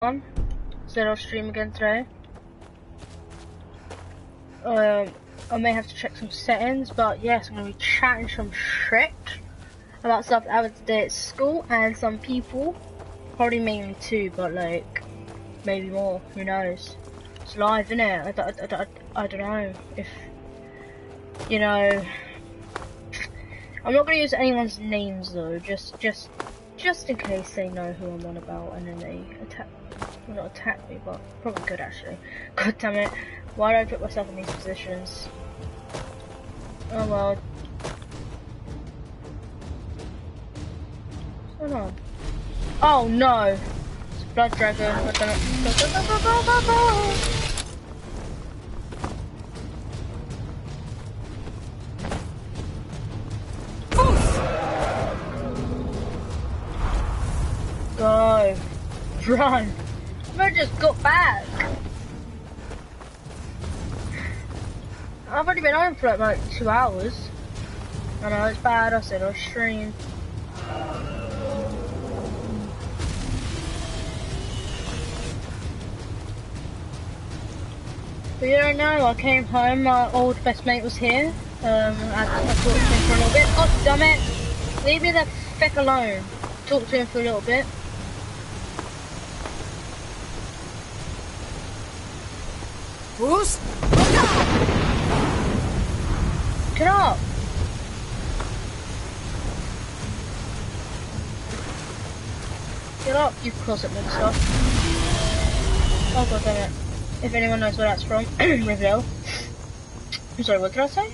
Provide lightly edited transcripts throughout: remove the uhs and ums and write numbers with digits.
on, said I'll stream again today. I may have to check some settings, but yes, I'm going to be chatting some shit about stuff that happened today at school, and some people, probably mainly two, but like, maybe more, who knows. It's live, innit? I don't know if, you know, I'm not going to use anyone's names though, just in case they know who I'm on about, and then they not attack me, but probably could actually. God damn it, why did I put myself in these positions? Oh well. What's going on? Oh no! It's a blood dragon. God damn it. Go! Run! I just got back! I've only been on for like 2 hours. I know it's bad, I said I'll stream. But you don't know, I came home, my old best mate was here. I talked to him for a little bit. God damn it! Leave me the feck alone. Talked to him for a little bit. Bruce? Get up! Get up, you closet monster. Oh god damn it. If anyone knows where that's from, reveal. I'm sorry, what did I say?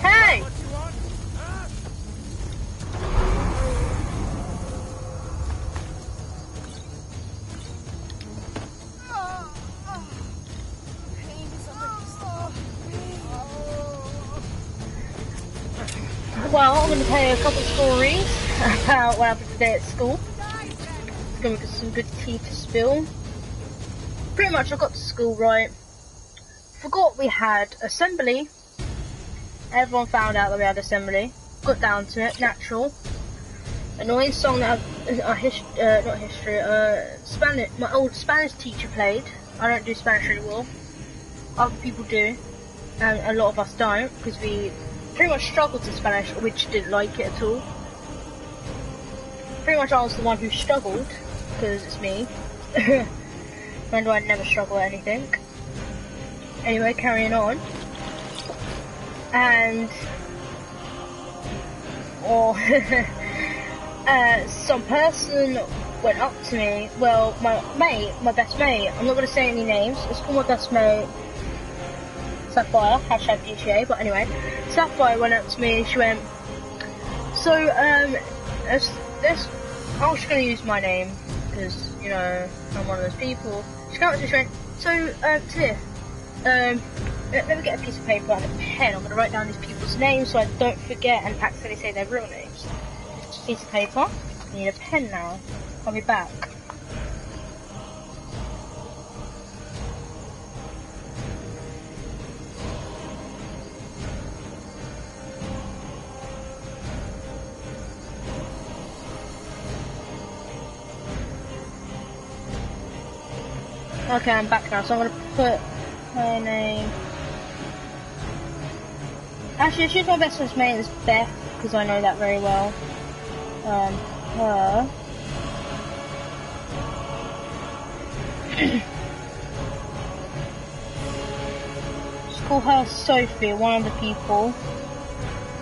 Hey! Well, I'm going to tell you a couple of stories about what happened today at school. It's going to be some good tea to spill. Pretty much I got to school, right? Forgot we had assembly. Everyone found out that we had assembly. Got down to it, natural. Annoying song that Spanish, my old Spanish teacher played. I don't do Spanish really well. Other people do, and a lot of us don't, because we pretty much struggled in Spanish, which didn't like it at all. Pretty much I was the one who struggled, because it's me. When do I never struggle at anything? Anyway, carrying on. And some person went up to me. Well, my best mate. I'm not going to say any names. Let's call my best mate Sapphire. Hashtag GTA. But anyway, Sapphire went up to me. She went. So I was just going to use my name because you know I'm one of those people. She came up to me. She went. So Tiff. Let me get a piece of paper and a pen. I'm going to write down these people's names so I don't forget and accidentally say their real names. Just a piece of paper. I need a pen now. I'll be back. Okay, I'm back now. So I'm going to put her name. Actually, she's my best friend's mate is Beth, because I know that very well. Her. Let's call her Sophie, one of the people.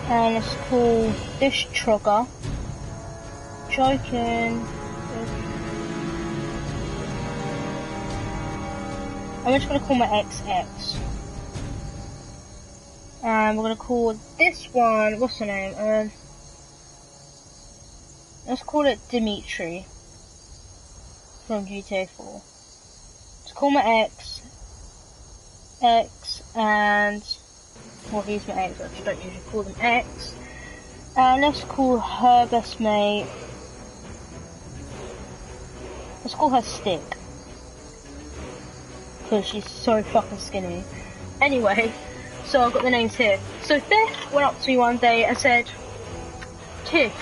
And let's call this trigger. Joking. I'm just going to call my ex. And we're going to call this one, what's her name? Let's call it Dimitri from GTA 4. Let's call my ex, and, well, he's my ex, I just don't usually call them ex. Let's call her best mate. Let's call her Stick. Because she's so fucking skinny. Anyway, so I've got the names here. So Beth went up to me one day and said, Tiff,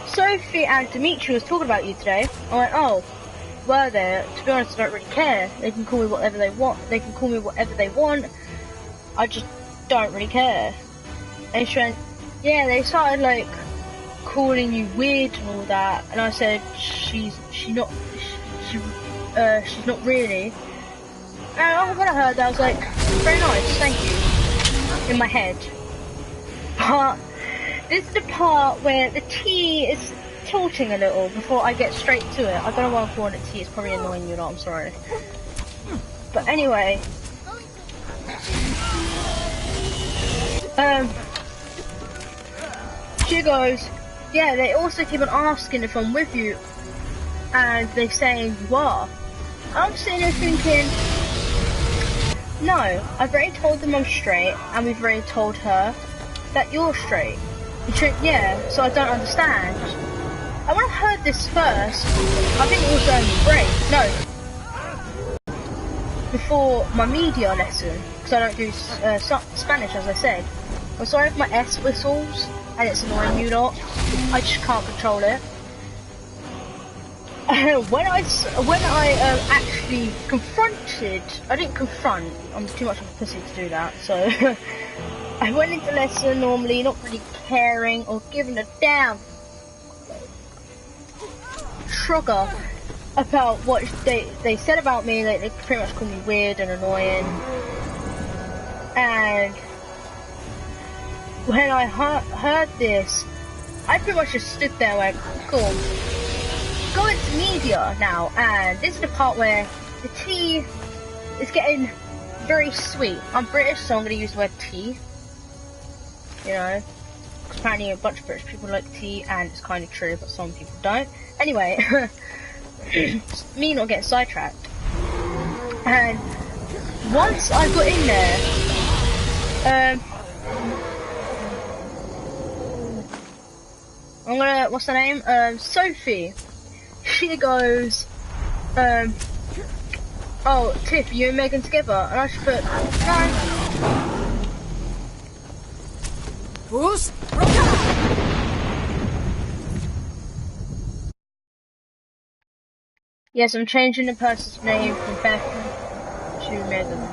Sophie and Dimitri was talking about you today. I went, oh, were they? To be honest, I don't really care. They can call me whatever they want. They can call me whatever they want. I just don't really care. And she went, yeah, they started like calling you weird and all that. And I said, she's not really. And when I heard that, I was like, very nice, thank you, in my head. But this is the part where the tea is tilting a little before I get straight to it. I don't know why I'm calling it tea, it's probably annoying you lot, I'm sorry. But anyway, she goes, yeah, they also keep on asking if I'm with you, and they're saying you are. I'm sitting there thinking, no, I've already told them I'm straight, and we've already told her that you're straight. And she went, yeah, so I don't understand. And when I heard this first, I think it was before my media lesson, because I don't do Spanish, as I said. I'm sorry if my S whistles, and it's annoying you lot. I just can't control it. When I actually confronted, I didn't confront, I'm too much of a pussy to do that, so I went into lesson normally, not really caring or giving a damn sugar about what they said about me. They pretty much called me weird and annoying. And when I heard this, I pretty much just stood there and went, cool. Go into media now, and this is the part where the tea is getting very sweet. I'm British, so I'm going to use the word tea. You know, because apparently a bunch of British people like tea, and it's kind of true, but some people don't. Anyway, me not getting sidetracked. And once I got in there, what's her name? Sophie. She goes, oh, Tiff, you and Megan together? And I just put, no. Who's? Yes, I'm changing the person's name from Beth to Megan.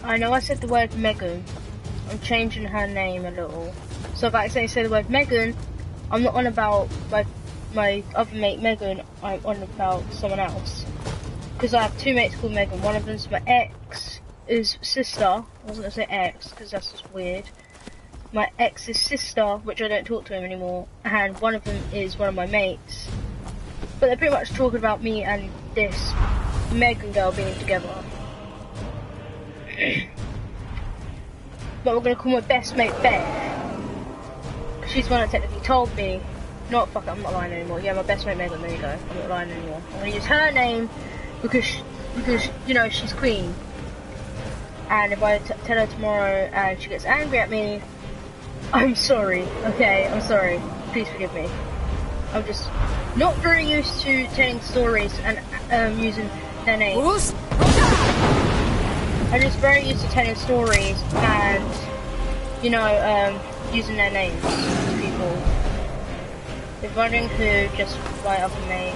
I know I said the word Megan. I'm changing her name a little. So if I say the word Megan, I'm not on about my other mate Megan, I'm on about someone else. Because I have two mates called Megan. One of them's my ex's sister. I wasn't going to say ex, because that's just weird. My ex's sister, which I don't talk to him anymore. And one of them is one of my mates. But they're pretty much talking about me and this Megan girl being together. But we're going to call my best mate Beth. She's the one that technically told me. I'm not lying anymore. Yeah, my best mate Megan, there you go. I'm not lying anymore. I'm going to use her name because you know, she's queen. And if I tell her tomorrow and she gets angry at me, I'm sorry, okay? I'm sorry. Please forgive me. I'm just not very used to telling stories and using their names. I'm just very used to telling stories and, you know, using their names to people. If you're wondering who, just my other mate,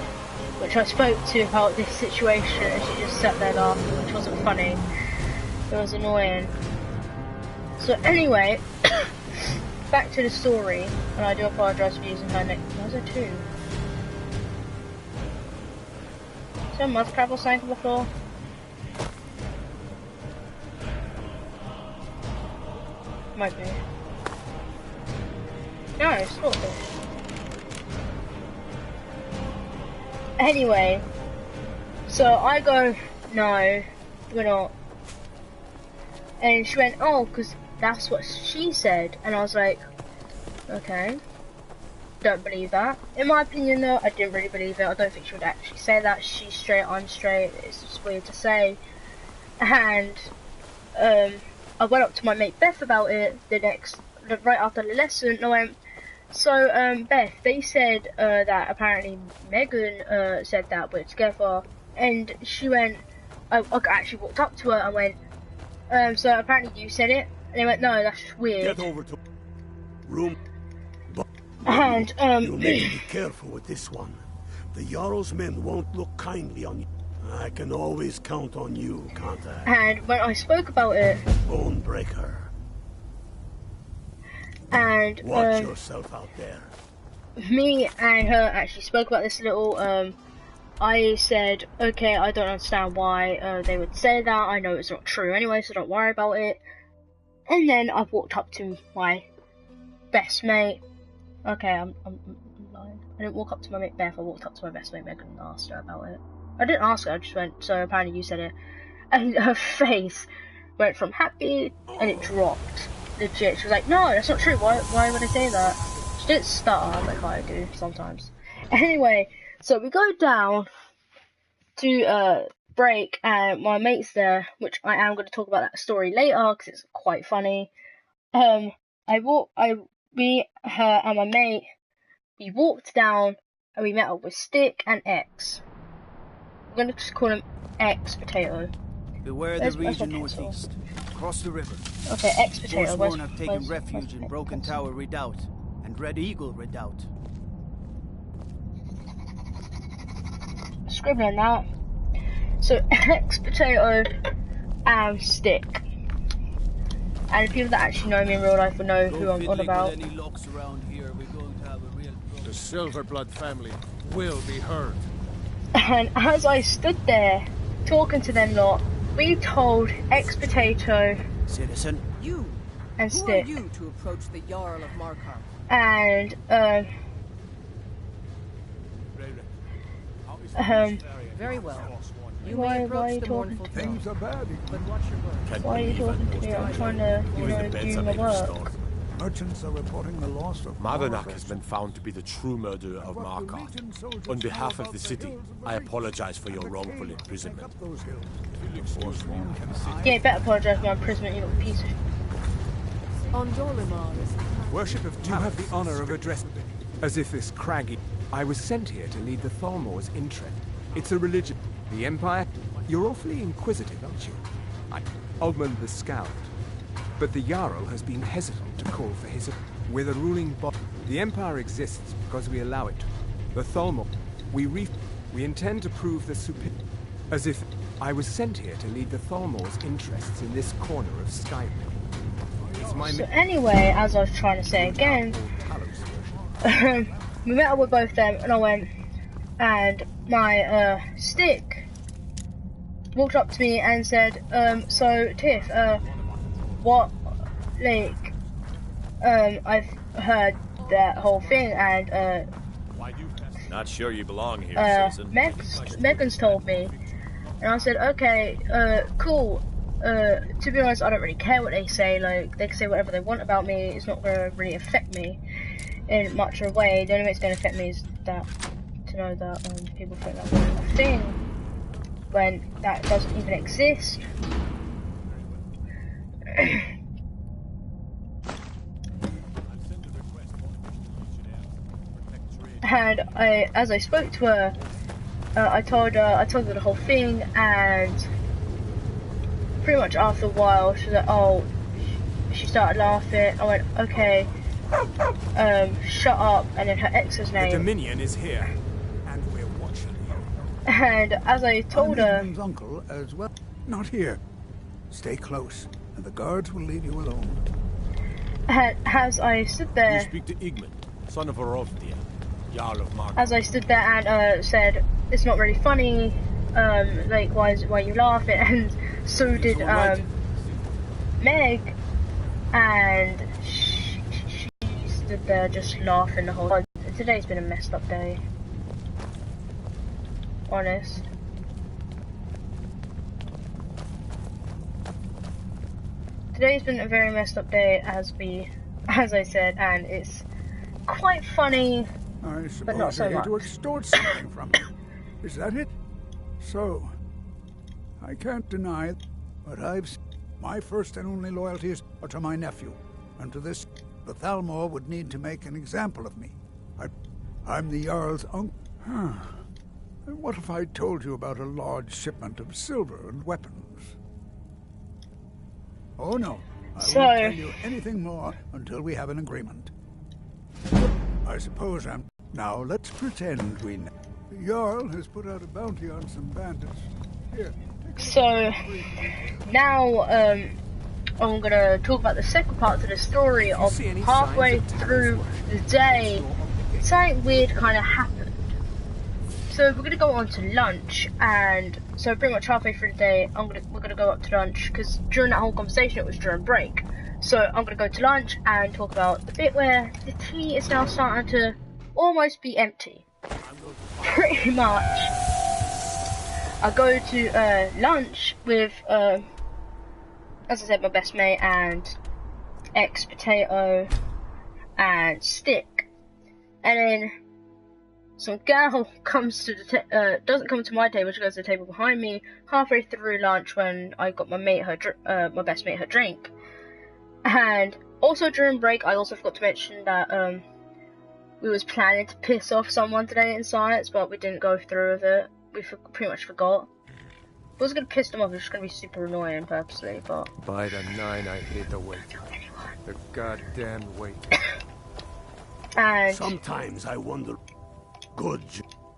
which I spoke to about this situation, and she just sat there laughing, which wasn't funny. It was annoying. So anyway, back to the story, and I do apologise for using her name. Why was there two? Is there a mud crab or something on the floor? Might be. No, it's not this. Anyway, so I go, no, we're not. And she went, oh, because that's what she said. And I was like, okay, don't believe that. In my opinion though, I didn't really believe it. I don't think she would actually say that. She's straight, I'm straight. It's just weird to say. And I went up to my mate Beth about it right after the lesson, and I went, so Beth, they said that apparently Megan said that we're together, and she went, I actually walked up to her and went, so apparently you said it, and they went, no, that's just weird. Get over to room. And You need to be careful with this one. The Jarl's men won't look kindly on you. I can always count on you, can't I? And when I spoke about it, Bone breaker. and Watch yourself out there. me and her actually spoke about this a little. I said, okay, I don't understand why they would say that. I know it's not true anyway, so don't worry about it. And then I walked up to my best mate. Okay, I'm lying. I didn't walk up to my mate Beth. I walked up to my best mate Megan and asked her about it. I didn't ask her. I just went, so apparently you said it. And her face went from happy and it dropped. Legit. She was like, no, that's not true. Why would I say that? She didn't stutter like I do sometimes. Anyway, so we go down to break, and my mate's there, which I am going to talk about that story later because it's quite funny. Me, her, and my mate, we walked down and we met up with Stick and X. I'm going to just call him X Potato. Beware the region northeast. Cross the river. Okay, X Potato. Forsworn have taken refuge in Broken Tower Redoubt and Red Eagle Redoubt. Scribbling that. So X Potato and Stick. And the people that actually know me in real life will know who I'm on about. Any locks around here, we're going to have a real problem. The Silverblood family will be heard. And as I stood there talking to them lot, we told X Potato Citizen, You. and Who Stick. are you to approach the Jarl of Markarth? And Very well. You Why may are approach you the talking mournful to throne, Things are bad. but watch your words. why are you talking to me? I'm trying to, do my work. Merchants are reporting the loss of Mardonak has been found to be the true murderer of Markarth. On behalf of the city, I apologize for your wrongful imprisonment. those hills. Yeah, you better apologise for my imprisonment, you little piece of... On Dolimar is Worship of you have the honor of addressing as if this craggy. I was sent here to lead the Thalmor's interest. It's a religion. The Empire. You're awfully inquisitive, aren't you? Ogmund the Scout. But the Jarl has been hesitant to call for his... We're the ruling body. The Empire exists because we allow it. The Thalmor. We intend to prove the superior. As if I was sent here to lead the Thalmor's interests in this corner of Skyrim. It's my So anyway, as I was trying to say again, we met up with both them, and I went, and my Stick walked up to me and said, so Tiff, what, like, I've heard that whole thing, and Not sure you belong here, citizen. Megan's told me, and I said, okay, cool. To be honest, I don't really care what they say. Like, they can say whatever they want about me. It's not gonna really affect me in much of a way. The only way it's gonna affect me is that to know that people think that's a thing when that doesn't even exist. And as I spoke to her, I told her the whole thing, and pretty much after a while, she was like, oh, she started laughing. I went, okay, shut up, and then her ex's The name. Dominion is here, and we're watching you. And as I told her, Igmund's uncle as well. Not here. Stay close, and the guards will leave you alone. and as I stood You there, speak to Igmund, son of Orovdia, Jarl of Markarth. as I stood there and said, it's not really funny, like, why are you laughing? And so did, alright. Meg, and she stood there just laughing the whole time. Today's been a messed up day. Honest. Today's been a very messed up day, as I said, and it's quite funny, but not so much. To extort something from you. Is that it? So, I can't deny it, but my first and only loyalties are to my nephew, and to this, the Thalmor would need to make an example of me. I'm the Jarl's uncle. And what if I told you about a large shipment of silver and weapons? Oh no, I won't tell you anything more until we have an agreement. I suppose I'm... Now let's pretend we know. The Jarl has put out a bounty on some bandits. Here. So, now, I'm gonna talk about the second part of the story of halfway through the day. Something weird kind of happened. So we're gonna go on to lunch, and so pretty much halfway through the day, we're gonna go up to lunch, because during that whole conversation it was during break. So I'm gonna go to lunch and talk about the bit where the tea is now starting to almost be empty. Pretty much. I go to lunch with, as I said, my best mate and ex-potato and Stick, and then some girl comes to the doesn't come to my table. She goes to the table behind me halfway through lunch when I got my best mate her drink. And also during break, I also forgot to mention that we was planning to piss off someone today in science, but we didn't go through with it. We pretty much forgot. I was gonna piss them off. It was just gonna be super annoying purposely, but By the 9, I hate the wait. The goddamn wait. And sometimes I wonder. Good.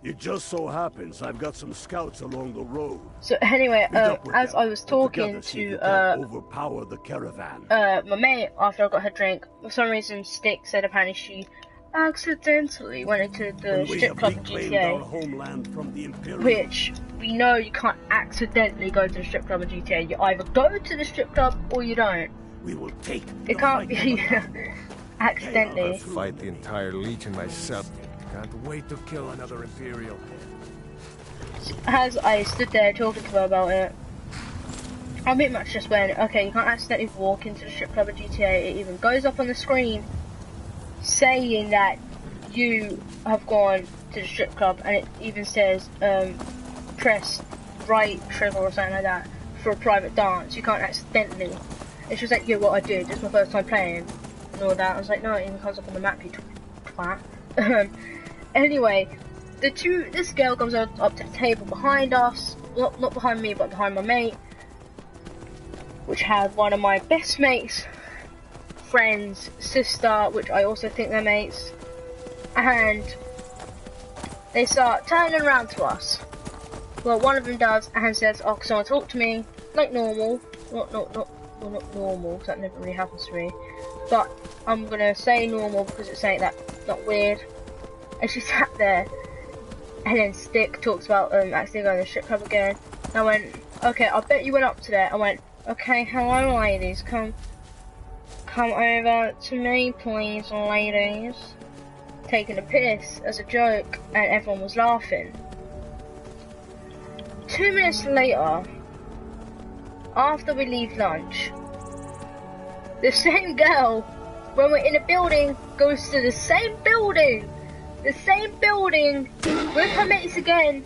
It just so happens I've got some scouts along the road. So anyway, as I was talking to overpower the caravan. My mate, after I got her drink, for some reason Stick said apparently she accidentally went into the strip club in GTA, our homeland from the Imperium. which we know you can't accidentally go to the strip club in GTA. You either go to the strip club or you don't. We will take. It can't be accidentally. Fight the entire Legion myself. Can't wait to kill another Imperial. As I stood there talking to her about it, I pretty much just went, okay, you can't accidentally walk into the strip club in GTA. It even goes up on the screen saying that you have gone to the strip club, and it even says press right trigger or something like that for a private dance. You can't accidentally. It's just like, yeah, what I did. It's my first time playing and all that. I was like, no, it even comes up on the map, you twat. Anyway, this girl comes up to the table behind us, well, not behind me, but behind my mate, which had one of my best mates' friend's sister, which I also think they're mates, and they start turning around to us. Well, one of them does and says, oh, can someone talk to me? Like normal. Not normal, because that never really happens to me. But I'm gonna say normal because it's saying that, not weird. And she sat there, and then Stick talks about actually going to the strip club again. And I went, okay, I bet you went up to there. I went, okay, hello ladies, come over to me please, ladies. Taking a piss as a joke, and everyone was laughing. 2 minutes later, after we leave lunch, the same girl, when we're in a building, goes to the same building with her mates again,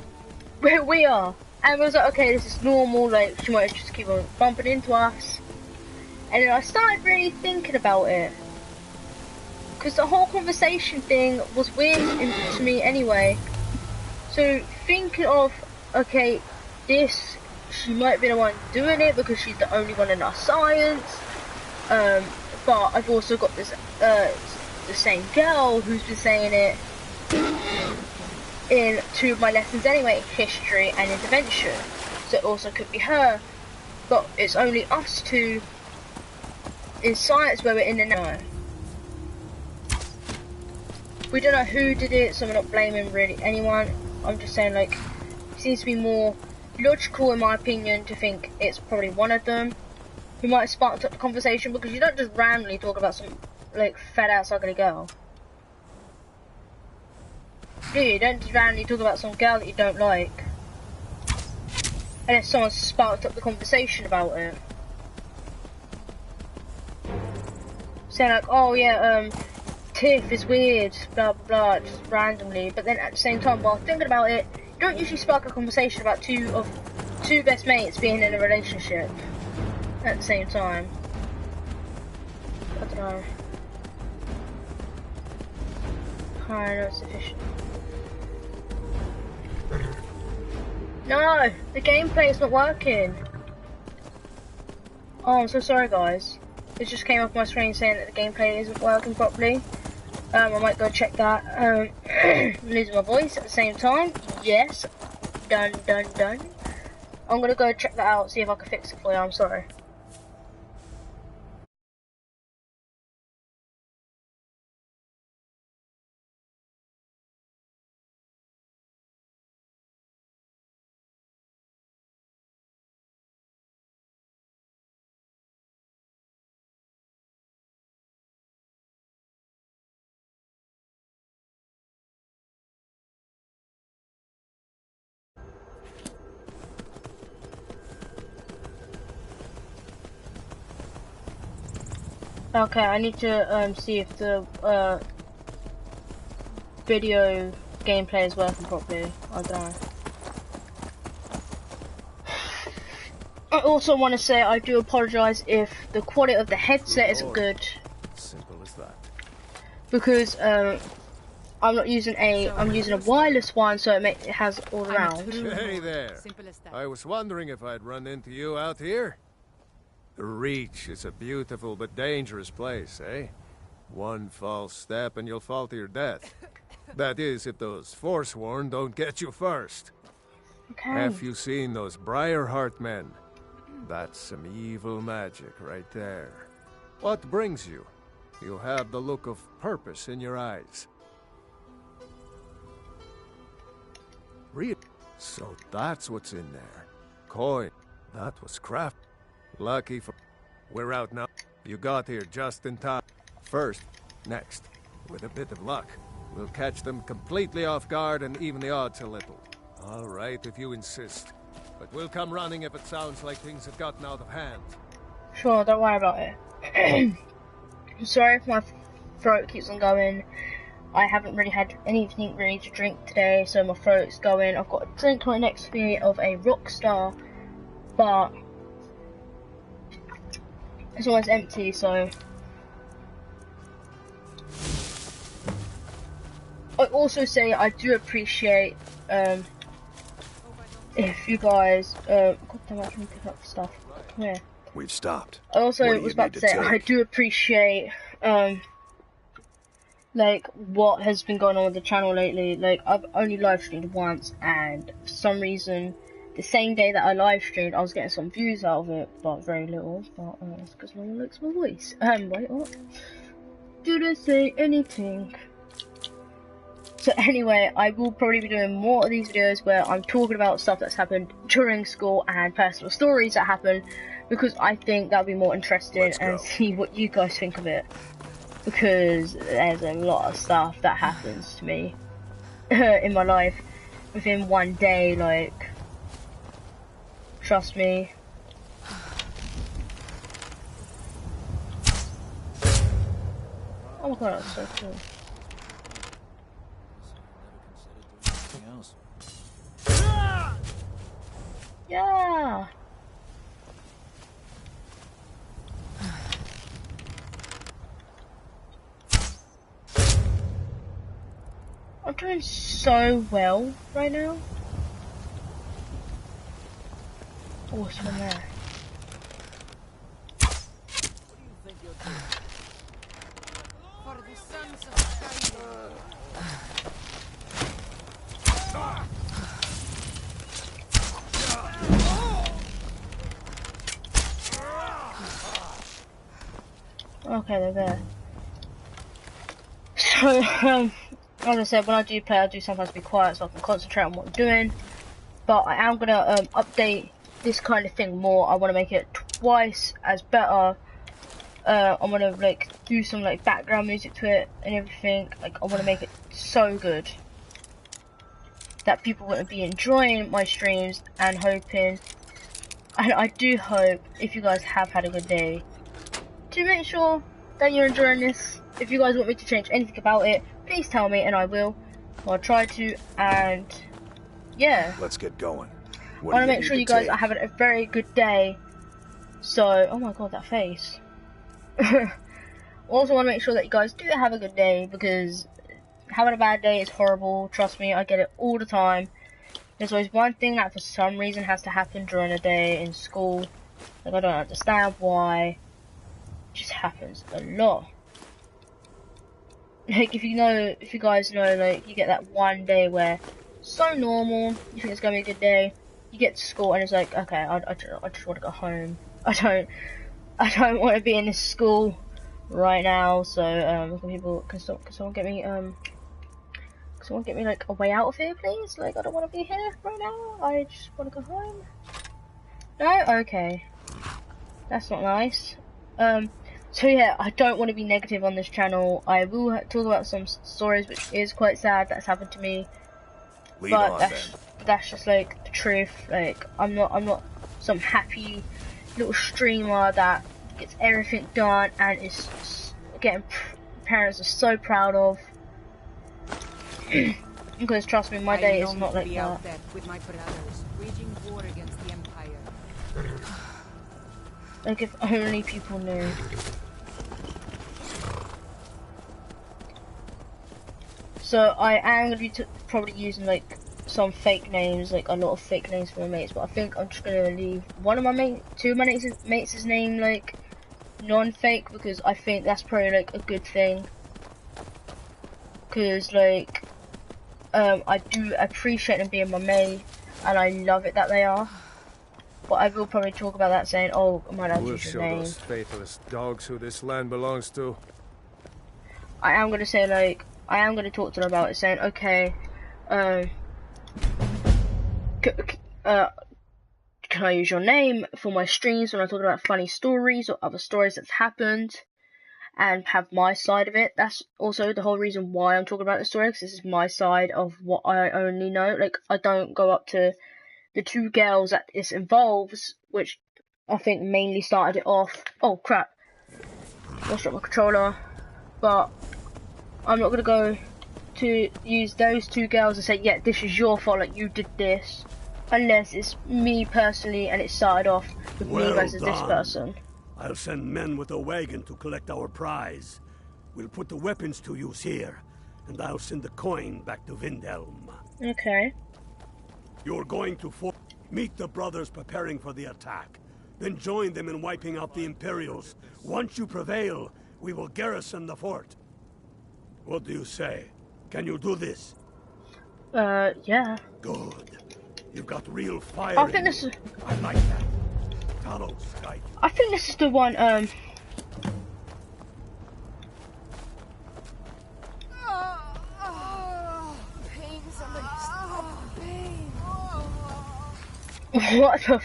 where we are. And we was like, okay, this is normal, like, she might just keep on bumping into us. And then I started really thinking about it, because the whole conversation thing was weird to me anyway. So thinking of, okay, she might be the one doing it because she's the only one in our science. But I've also got this the same girl who's been saying it in 2 of my lessons anyway, history and intervention. So it also could be her. But it's only us two in science where we're in the know. We don't know who did it, so we're not blaming really anyone. I'm just saying, like, it seems to be more logical in my opinion to think it's probably one of them. who might have sparked up the conversation, because you don't just randomly talk about some, like, fat-ass ugly girl. Do you? Don't just randomly talk about some girl that you don't like. And if someone sparked up the conversation about it. Saying like, oh yeah, Tiff is weird, blah blah blah, just randomly. But then at the same time, while thinking about it, you don't usually spark a conversation about two best mates being in a relationship at the same time. I don't know. Kind of sufficient. No, the gameplay is not working. Oh, I'm so sorry, guys. It just came up my screen saying that the gameplay isn't working properly. I might go check that. Losing my voice at the same time. Yes. Done. I'm gonna go check that out, see if I can fix it for you. I'm sorry. Okay, I need to see if the video gameplay is working properly. I don't know. I also want to say I do apologise if the quality of the headset isn't good. Simple as that. because I'm not using I'm using a wireless one, so it has all around. Hey there. I was wondering if I'd run into you out here. The Reach is a beautiful but dangerous place, eh? One false step and you'll fall to your death. That is, if those Forsworn don't get you first. Okay. Have you seen those Briarheart men? That's some evil magic right there. What brings you? You have the look of purpose in your eyes. Really? So that's what's in there. Coin. That was craft. Lucky for... We're out now. You got here just in time. First, next. With a bit of luck, we'll catch them completely off guard and even the odds a little. All right, if you insist. But we'll come running if it sounds like things have gotten out of hand. Sure, don't worry about it. I'm sorry if my throat keeps on going. I haven't really had anything really to drink today, so my throat's going. I've got a drink right next to me of a Rockstar, but it's almost empty, so... I also say I do appreciate if you guys God damn, I can pick up stuff. Come here. We've stopped. I also was about to say I do appreciate like what has been going on with the channel lately. Like, I've only live streamed once, and for some reason the same day that I live streamed I was getting some views out of it, but very little. But it's because no one likes my voice. Wait, what? Did I say anything? So anyway, I will probably be doing more of these videos where I'm talking about stuff that's happened during school and personal stories that happen, because I think that'll be more interesting and see what you guys think of it. Because there's a lot of stuff that happens to me in my life within one day, like, trust me. Oh my god, that's so cool. Yeah. I'm doing so well right now. Oh, what's one there? For the sons of Skyrim. Okay, they're there. So, as I said, when I do play, I do sometimes be quiet so I can concentrate on what I'm doing. But I am gonna update this kind of thing more. I want to make it twice as better. I'm gonna like do some like background music to it and everything. Like I wanna make it so good that people wouldn't be enjoying my streams and hoping, and I do hope if you guys have had a good day, to make sure that you're enjoying this. If you guys want me to change anything about it, please tell me and I will. I'll try to, and yeah. Let's get going. I want to make sure you guys are having a very good day. So, oh my god, that face. Also want to make sure that you guys do have a good day, because having a bad day is horrible. Trust me, I get it all the time. There's always one thing that for some reason has to happen during the day in school. Like I don't understand why. It just happens a lot. Like if you guys know, like you get that one day where it's so normal, you think it's gonna be a good day. You get to school and it's like, okay, I just want to go home. I don't want to be in this school right now. So can someone get me like a way out of here, please? Like I don't want to be here right now. I just want to go home. No, okay, that's not nice. So yeah, I don't want to be negative on this channel. I will talk about some stories which is quite sad that's happened to me. But that's just like the truth. Like I'm not some happy little streamer that gets everything done and is getting parents are so proud of. Because trust me, my day is not like that. Out there with my brothers, waging war against the Empire. Like if only people knew. So I am gonna be probably using like some fake names, like a lot of fake names for my mates. But I think I'm just gonna leave one of my two of my mates' name like non-fake, because I think that's probably like a good thing. Cause like I do appreciate them being my mate, and I love it that they are. But I will probably talk about that saying, oh, I might not use your name. We'll show those faithless dogs who this land belongs to. I am gonna say like, I am gonna talk to them about it, saying, okay, can I use your name for my streams when I talk about funny stories or other stories that's happened, and have my side of it. That's also the whole reason why I'm talking about the story, because this is my side of what I only know. Like, I don't go up to the two girls that this involves, which I think mainly started it off. Oh crap, let's drop my controller. But I'm not gonna go to use those two girls and say, yeah, this is your fault, like you did this, unless it's me personally and it started off with me versus this person. I'll send men with a wagon to collect our prize. We'll put the weapons to use here, and I'll send the coin back to Vindhelm. Okay. You're going to meet the brothers preparing for the attack, then join them in wiping out the Imperials. Once you prevail, we will garrison the fort. What do you say? Can you do this? Yeah. Good. You've got real fire. I think this is... I like that. Follow Sky. I think this is the one, Pain, somebody stop pain. What the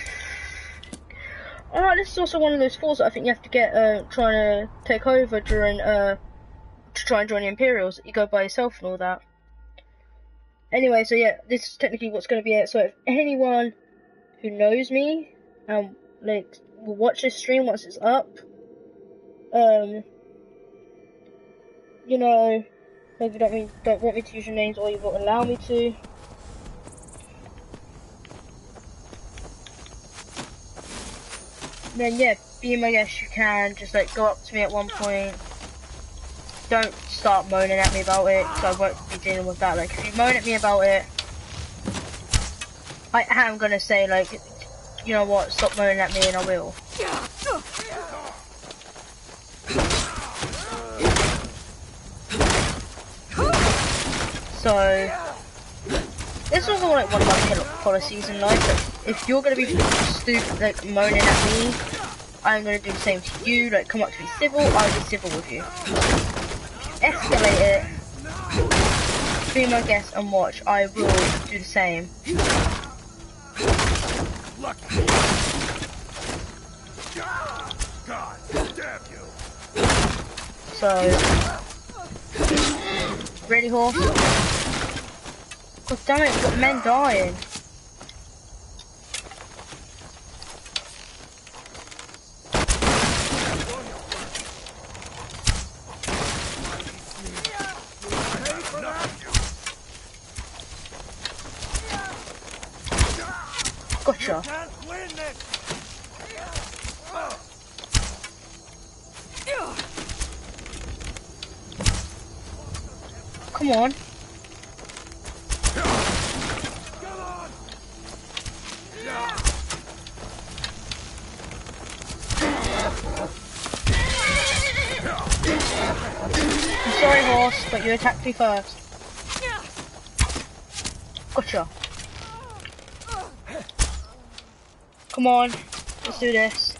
this is also one of those forts that I think you have to get, trying to take over during, to try and join the Imperials. You go by yourself and all that. Anyway, so yeah, this is technically what's going to be it. So if anyone who knows me, like, will watch this stream once it's up, you know, maybe don't want me to use your names, or you won't allow me to. Then yeah, be my guest. You can just like go up to me at one point. Don't start moaning at me about it, so I won't be dealing with that. Like if you moan at me about it, I am gonna say like, you know what, stop moaning at me, and I will. So this is also like one of my policies in life. Like, if you're gonna be stupid, like moaning at me, I'm gonna do the same to you. Like, come up to me civil, I'll be civil with you. Escalate it. Be my guest and watch. I will do the same. So, really, horse? God damn it, we've got men dying. Gotcha. Come on. I'm sorry, horse, but you attacked me first. Gotcha. Come on, let's do this.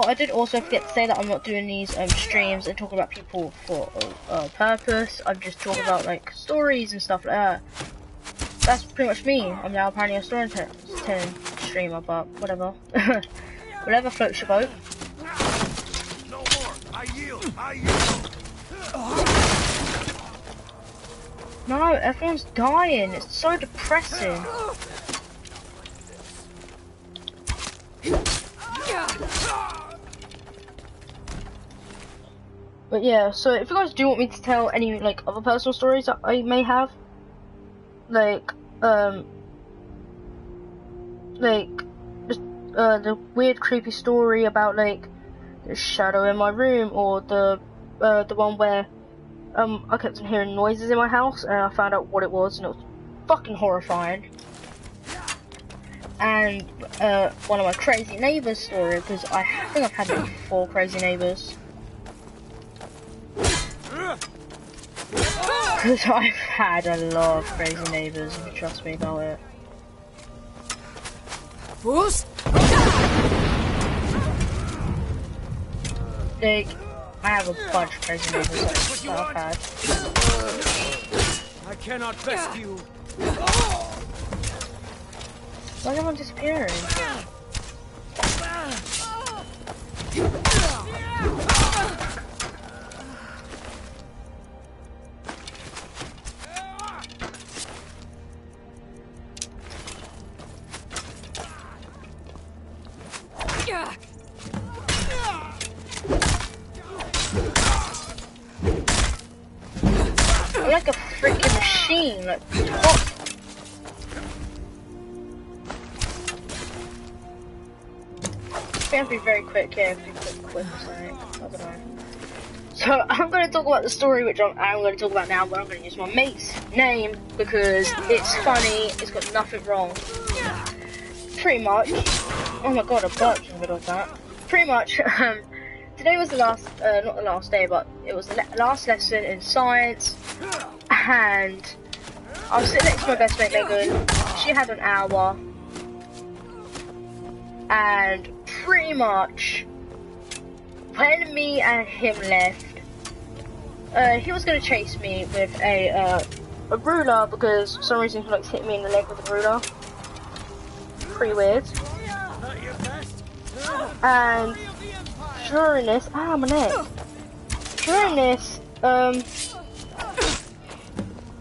I did also forget to say that I'm not doing these streams and talking about people for a purpose. I'm just talking about like stories and stuff like that. That's pretty much me. I'm now apparently a storytelling streamer, but whatever. Whatever floats your boat. No more. I yield. I yield. No, everyone's dying. It's so depressing. But yeah, so if you guys do want me to tell any like other personal stories that I may have, like just the weird creepy story about like the shadow in my room, or the one where I kept on hearing noises in my house and I found out what it was and it was fucking horrifying. And one of my crazy neighbours story, because I think I've had like 4 crazy neighbours. Because I've had a lot of crazy neighbours, if you trust me about it. Like, I have a bunch of crazy neighbours that I've had. I cannot rescue. Why is everyone disappearing? I'm like a freaking machine, like, oh. I have to be very quick here, if you quick or something. I don't know. So I'm going to talk about the story, which I'm going to talk about now, but I'm going to use my mate's name because it's funny. It's got nothing wrong. Pretty much. Oh my god, I burped in the middle of that. Pretty much. Today was the last, not the last day, but it was the last lesson in science, and I was sitting next to my best mate Megan. She had an hour, and pretty much when me and him left, he was going to chase me with a ruler, because for some reason he likes hitting me in the leg with a ruler. Pretty weird. And during this, my neck. During this,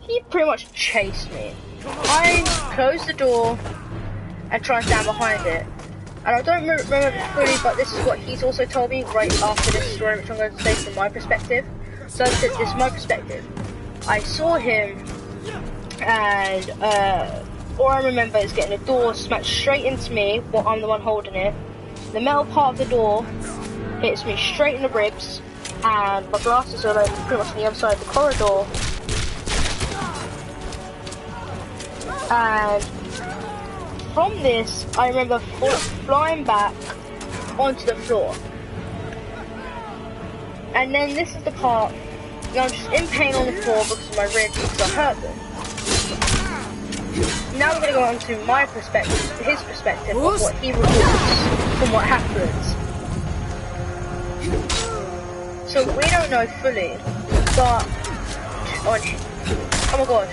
he pretty much chased me. I closed the door and tried to stand behind it. And I don't remember fully, but this is what he's also told me right after this story, which I'm going to say from my perspective. So this is my perspective. I saw him, and all I remember is getting the door smacked straight into me while I'm the one holding it. The metal part of the door hits me straight in the ribs, and my glasses are like pretty much on the other side of the corridor. And from this, I remember flying back onto the floor. And then this is the part where I'm just in pain on the floor because of my ribs, because I hurt them. Now we're going to go on to my perspective, his perspective of what he reports from what happens. So we don't know fully, but oh my god,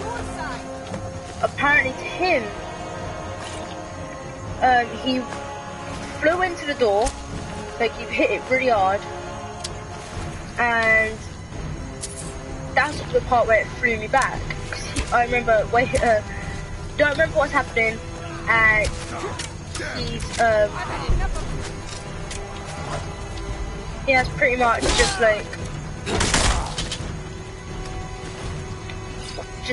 apparently to him, he flew into the door, like you hit it really hard, and that's the part where it threw me back. Cause I remember, don't remember what's happening, and he's he has pretty much just like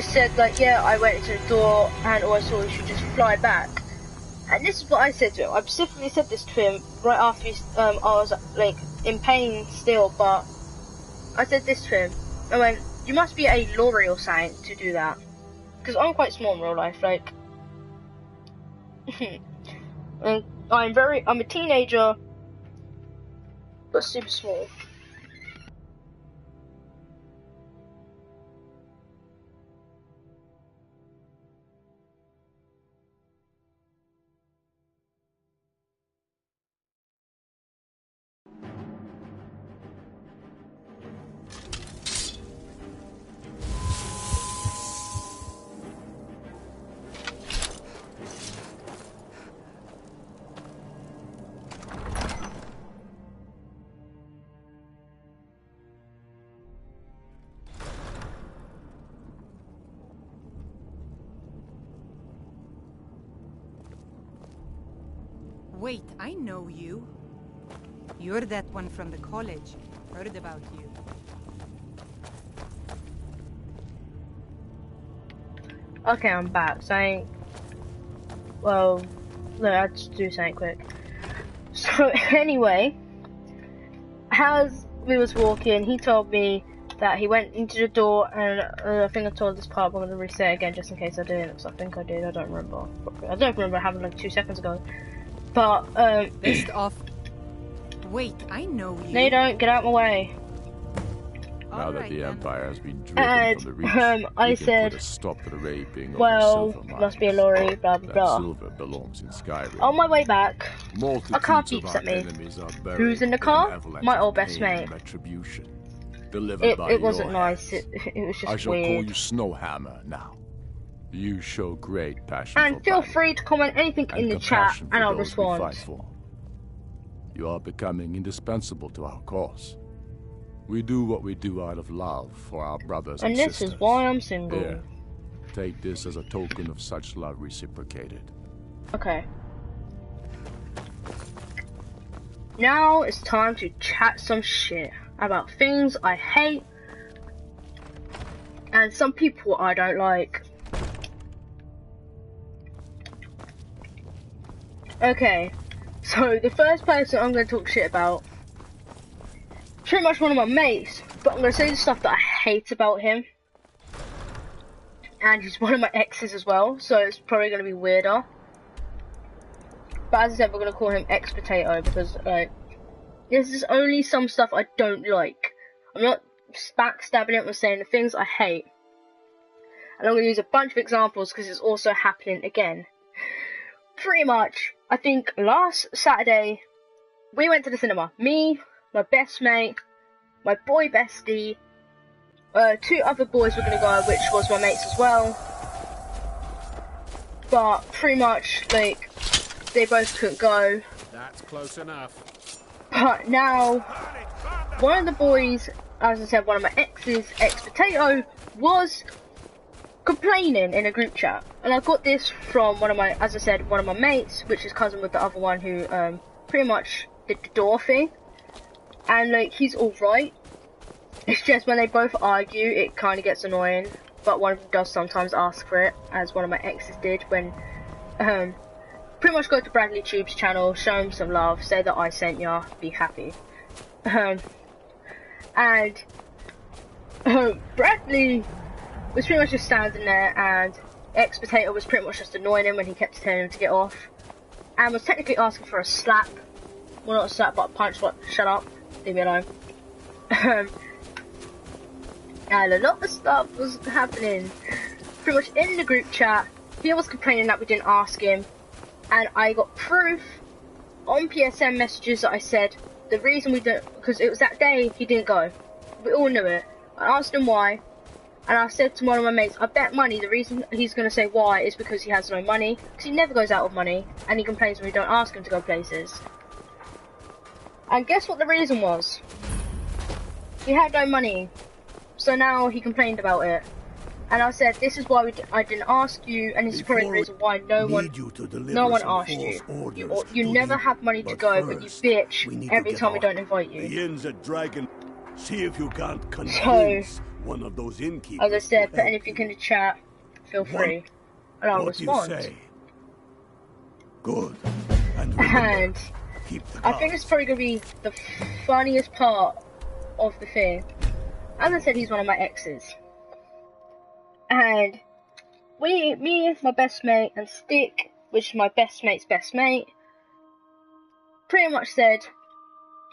said like, yeah, I went into the door and all I saw was you just fly back. And this is what I said to him. I specifically said this to him right after I was like in pain still, but I said this to him. I went, you must be a lorry or something to do that, because I'm quite small in real life. Like, and I'm a teenager, but super small. Wait, I know you. You're that one from the college. Heard about you. Okay, I'm back. Saying, well, no, I'll just do something quick. So anyway, as we was walking, he told me that he went into the door, and I think I told this part, but I'm gonna reset it again just in case I didn't, because I think I did. I don't remember. I don't remember having like 2 seconds ago. But Best off. Wait, I know you. No, you don't. Get out of my way. Now that the Empire has been driven from the reach, I said, put a stop to the raping well, of the silver must be a mines. lorry, blah blah That blah. silver belongs in Skyrim. On my way back, Multitudes a car of beeps our at me. enemies are buried Who's in the an car? avalanche My of old best pain and mate. Retribution, delivered by It wasn't your nice. hands. It was just I shall weird. call you Snowhammer now. You show great passion And for feel battle free to comment anything and in the chat, compassion and for I'll those we respond. fight for. You are becoming indispensable to our cause. We do what we do out of love for our brothers and And this sisters. is why I'm single. Here, take this as a token of such love reciprocated. Okay. Now it's time to chat some shit about things I hate and some people I don't like. Okay, so the first person I'm going to talk shit about, pretty much one of my mates, but I'm going to say the stuff that I hate about him. And he's one of my exes as well, so it's probably going to be weirder. But as I said, we're going to call him X-Potato because, this is only some stuff I don't like. I'm not backstabbing it, I'm saying the things I hate. And I'm going to use a bunch of examples because it's also happening again. Pretty much, I think last Saturday, we went to the cinema. Me, my best mate, my boy bestie, 2 other boys were going to go, which was my mates as well. But pretty much, like, they both couldn't go. That's close enough. But now, one of the boys, as I said, one of my exes, X-Potato, was complaining in a group chat. And I got this from one of my, as I said, one of my mates, which is cousin with the other one who, pretty much did the door thing. And, like, he's alright. It's just when they both argue, it kind of gets annoying. But one of them does sometimes ask for it, as one of my exes did when, pretty much go to Bradley Tube's channel, show him some love, say that I sent ya, be happy. Bradley was pretty much just standing there, and X-Potato was pretty much just annoying him when he kept telling him to get off. And was technically asking for a slap. Well, not a slap, but a punch, but shut up, leave me alone. And a lot of stuff was happening. Pretty much in the group chat, he was complaining that we didn't ask him. And I got proof on PSN messages that I said the reason we didn't, because it was that day he didn't go. We all knew it. I asked him why, and I said to one of my mates, I bet money the reason he's going to say why is because he has no money, because he never goes out of money, and he complains when we don't ask him to go places. And guess what the reason was? He had no money. So now he complained about it. And I said, this is why I didn't ask you, and this is probably the reason why no one asked you. You never have money to go, but you bitch every time we don't invite you. The inn's a dragon. See if you can't convince one of those innkeepers. As I said, put anything in the chat, feel free. And I'll respond. You say? Good. And remember, keep the I think it's probably going to be the funniest part of the thing. As I said, he's one of my exes. And me, my best mate, and Stick, which is my best mate's best mate, pretty much said,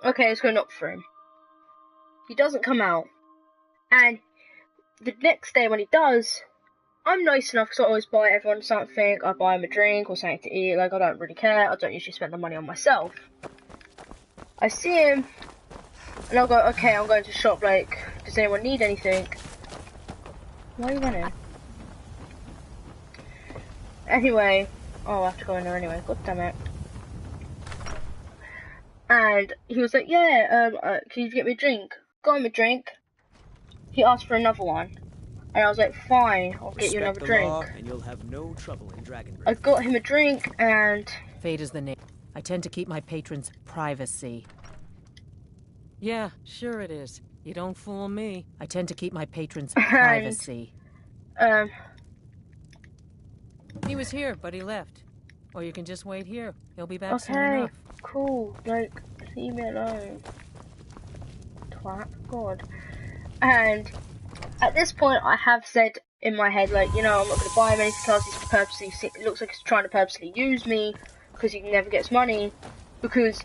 okay, let's go knock for him. He doesn't come out. And the next day when he does, I'm nice enough because I always buy everyone something. I buy him a drink or something to eat. Like, I don't really care. I don't usually spend the money on myself. I see him, and I'll go, okay, I'm going to shop. Like, does anyone need anything? Why are you running? Anyway, oh, I have to go in there anyway. God damn it. And he was like, yeah, can you get me a drink? Got him a drink. He asked for another one. And I was like, fine, I'll get you another drink. And you'll have no trouble in Dragonbridge. I got him a drink and... Fate is the name. I tend to keep my patrons' privacy. Yeah, sure it is. You don't fool me. I tend to keep my patrons' privacy. He was here, but he left. Or you can just wait here. He'll be back soon enough. Cool. Like, leave me alone. Twat. God. And at this point, I have said in my head, like, you know, I'm not going to buy him anything else. He's purposely, it looks like he's trying to purposely use me because he never gets money. Because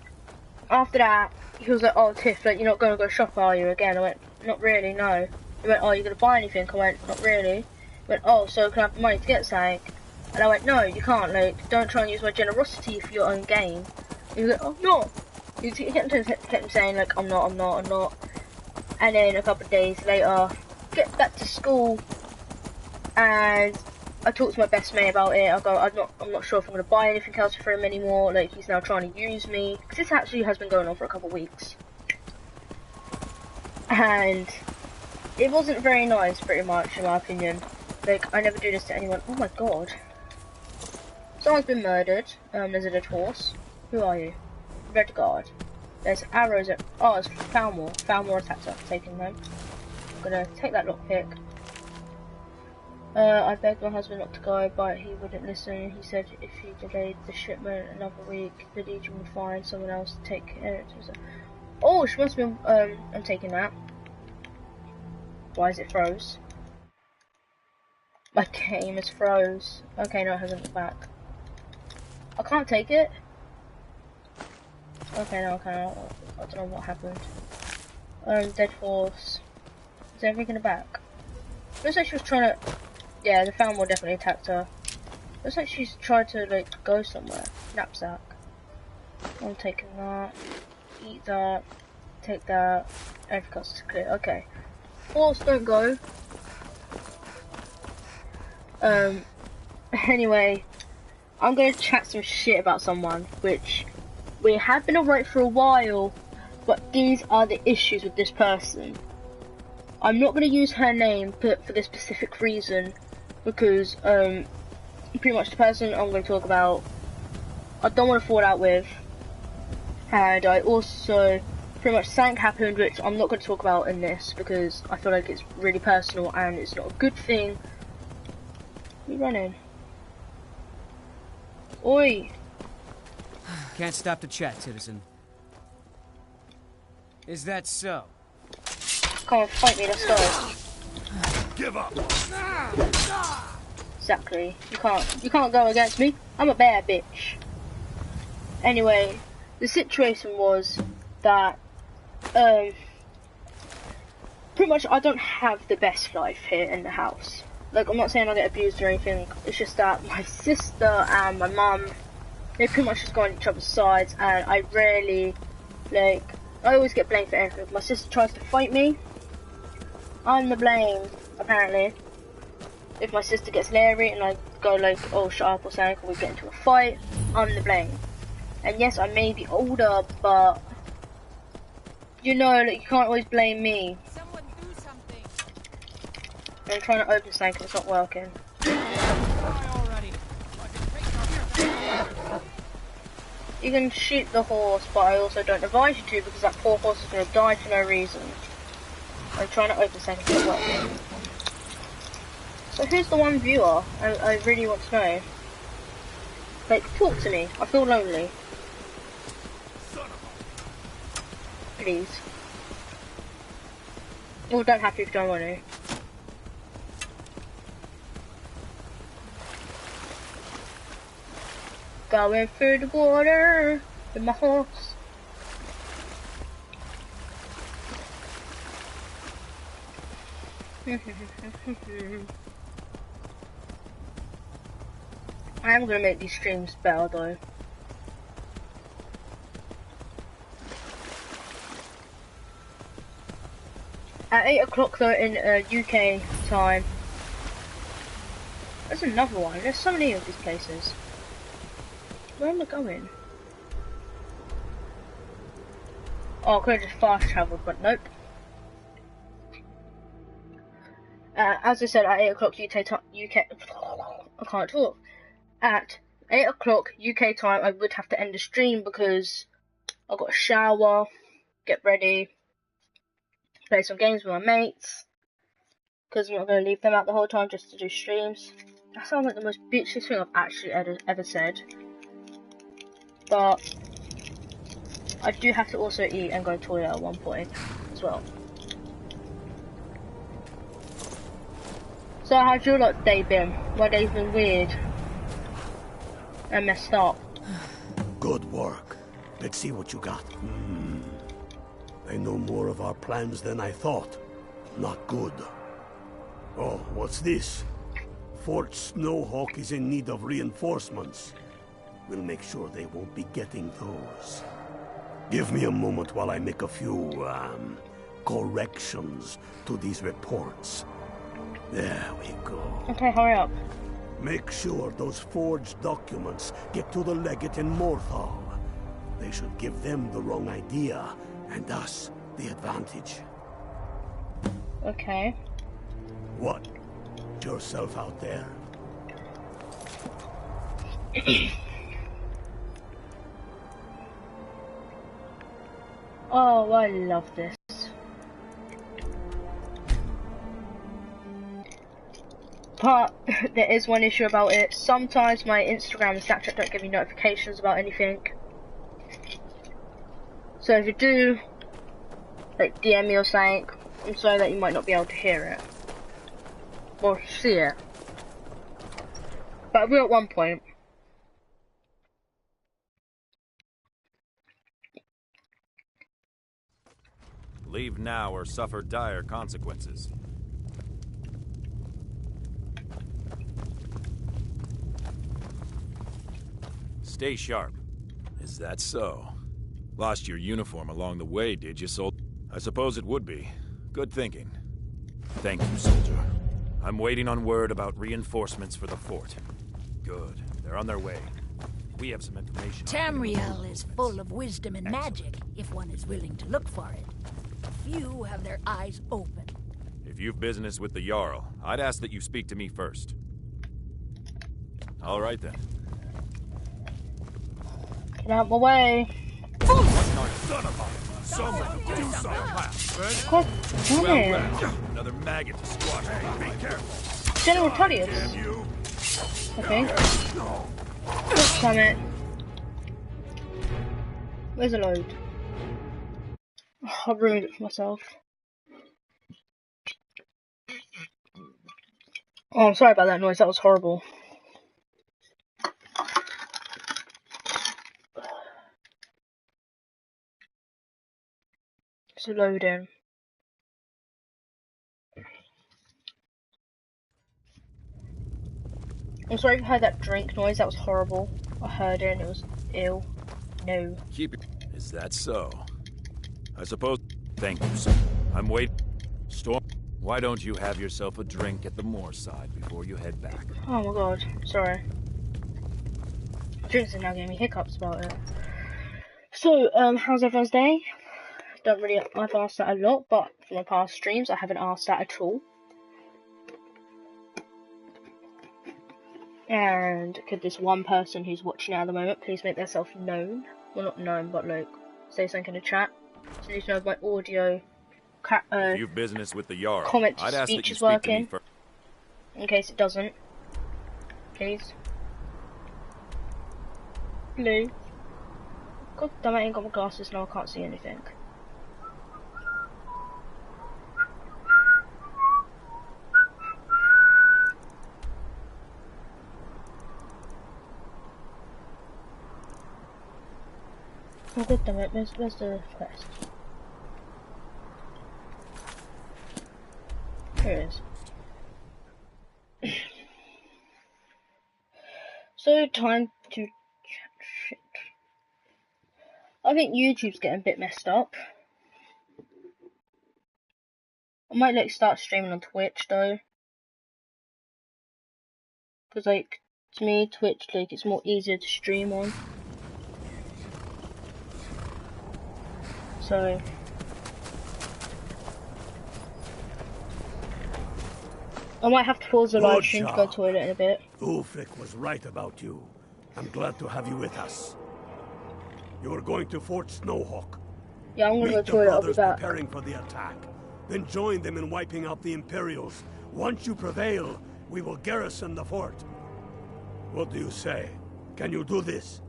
after that, he was like, oh, Tiff, like, you're not going to go shop, are you, again? I went, not really, no. He went, oh, you're going to buy anything? I went, not really. He went, oh, so can I have the money to get something? And I went, no, you can't, like, don't try and use my generosity for your own gain. He was like, oh, no. He kept saying, like, I'm not. And then a couple of days later, get back to school, and I talked to my best mate about it. I go, I'm not sure if I'm going to buy anything else for him anymore. Like, he's now trying to use me. Because this actually has been going on for a couple of weeks. And it wasn't very nice, pretty much, in my opinion. Like, I never do this to anyone. Oh my god. Someone's been murdered. There's a dead horse. Who are you? Red Guard. There's arrows at... Oh, it's Falmore. Falmore attacked her. Taking them. I'm gonna take that lockpick. I begged my husband not to go, but he wouldn't listen. He said if he delayed the shipment another week, the Legion would find someone else to take it. Oh, she must have been... I'm taking that. Why is it froze? My game is froze. Okay, no, it hasn't looked back. I can't take it. Okay, no, okay, I don't know what happened. Dead horse. Is everything in the back? Looks like she was trying to... Yeah, the Falmore definitely attacked her. Looks like she's tried to, like, go somewhere. Knapsack. I'm taking that. Eat that. Take that. Everything else is clear. Okay. Horse, don't go. Anyway, I'm gonna chat some shit about someone, which we have been alright for a while, but these are the issues with this person. I'm not gonna use her name for this specific reason, because pretty much the person I'm gonna talk about, I don't want to fall out with, and I also pretty much something happened which I'm not going to talk about in this because I feel like it's really personal and it's not a good thing. You running? Oi! Can't stop the chat, citizen. Is that so? Come on, fight me, let's go. Give up! Exactly. You can't go against me. I'm a bad bitch. Anyway, the situation was that pretty much I don't have the best life here in the house. Like, I'm not saying I get abused or anything, it's just that my sister and my mum, they pretty much just go on each other's sides, and I rarely, like, I always get blamed for everything. If my sister tries to fight me, I'm the blame, apparently. If my sister gets leery and I go like, oh, shut up or something, or we get into a fight, I'm the blame. And yes, I may be older, but You know, like, you can't always blame me. Someone do something. I'm trying to open something, it's not working. You can shoot the horse, but I also don't advise you to because that poor horse is going to die for no reason. I'm trying to open something, it's not working. So who's the one viewer? I really want to know. Like, talk to me. I feel lonely. Please. Well, don't have to if you don't want to. Going through the water with my horse. I am gonna make these streams better though. At 8 o'clock though in UK time. There's another one. There's so many of these places. Where am I going? Oh, I could have just fast travelled, but nope. As I said, at 8 o'clock UK time, I can't talk. At 8 o'clock UK time, I would have to end the stream because I've got to shower, get ready, play some games with my mates, because I'm not going to leave them out the whole time just to do streams. That sounds like the most bitchiest thing I've actually ever said. But I do have to also eat and go to the toilet at one point as well. So how's your lot's day been? My day's been weird and messed up. Good work. Let's see what you got. I know more of our plans than I thought. Not good. Oh, what's this? Fort Snowhawk is in need of reinforcements. We'll make sure they won't be getting those. Give me a moment while I make a few, corrections to these reports. There we go. Okay, hurry up. Make sure those forged documents get to the legate in Morthal. They should give them the wrong idea, and us the advantage. Okay. What? Yourself out there? Oh, I love this. But there is one issue about it. Sometimes my Instagram and Snapchat don't give me notifications about anything. So if you do, like, DM me or something, I'm sorry that you might not be able to hear it. Or see it. But I will at one point. Leave now or suffer dire consequences. Stay sharp. Is that so? Lost your uniform along the way, did you, soldier? I suppose it would be. Good thinking. Thank you, soldier. I'm waiting on word about reinforcements for the fort. Good. They're on their way. We have some information. Tamriel is full of wisdom and magic, if one is willing to look for it. Few have their eyes open. If you've business with the Jarl, I'd ask that you speak to me first. All right, then. Get out my way. Son of a... Someone do something. God damn it. Another maggot to squash. Hey, be careful. General Tullius. I think. Damn it. Where's the load? Oh, I've ruined it for myself. Oh, I'm sorry about that noise. That was horrible. It's loading. I'm sorry if you heard that drink noise. That was horrible. I heard it and it was ew. No. Keep it. Is that so? I suppose... Thank you, sir. I'm waiting. Storm, why don't you have yourself a drink at the moorside before you head back? Oh my god. Sorry. Drinks are now giving me hiccups about it. So, how's everyone's day? I've asked that a lot, but for my past streams, I haven't asked that at all. And could this one person who's watching at the moment please make themselves known? Well, not known, but like, say something in the chat. So you know if my audio, If you've business with the Jarl, comment to I'd ask that speech you is speak to me working. first. In case it doesn't. Please. Please. God damn it, I ain't got my glasses now, I can't see anything. Oh god damn it, where's the quest? Here it is. So, time to chat shit. I think YouTube's getting a bit messed up. I might like start streaming on Twitch though. Cause like, to me, Twitch, like, it's more easier to stream on. So... I might have to pause the live stream to go to the toilet in a bit. Ulfric was right about you. I'm glad to have you with us. You are going to Fort Snowhawk. Yeah, I'm gonna go to the Meet the toilet, I'll be brothers back. preparing for the attack. Then join them in wiping out the Imperials. Once you prevail, we will garrison the fort. What do you say? Can you do this?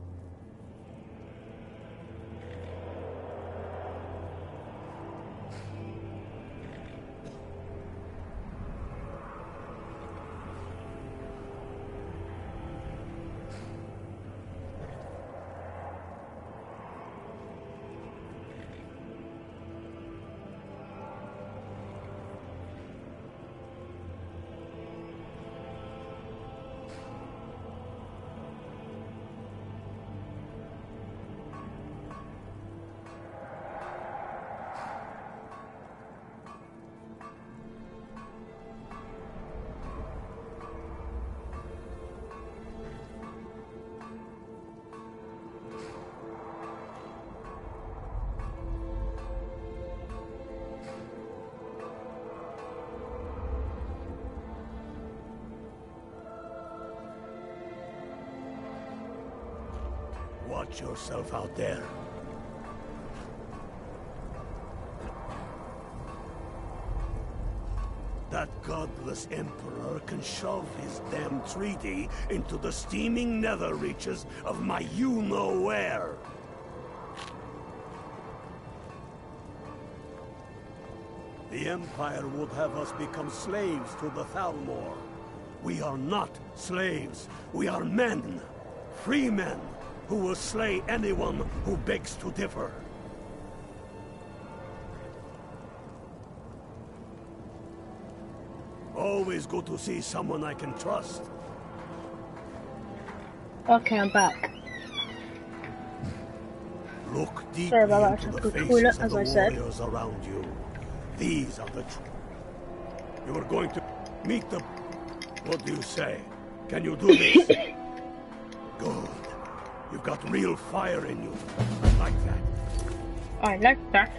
Watch yourself out there. That godless emperor can shove his damn treaty into the steaming nether reaches of my you-know-where. The Empire would have us become slaves to the Thalmor. We are not slaves. We are men. Free men. Who will slay anyone who begs to differ. Always good to see someone I can trust. Okay, I'm back. Look deeply Sorry about that, I into have the to go to the faces toilet, of as the I said. warriors around you. These are the You are going to meet the... What do you say? Can you do this? Good. You've got real fire in you. I like that. I like that.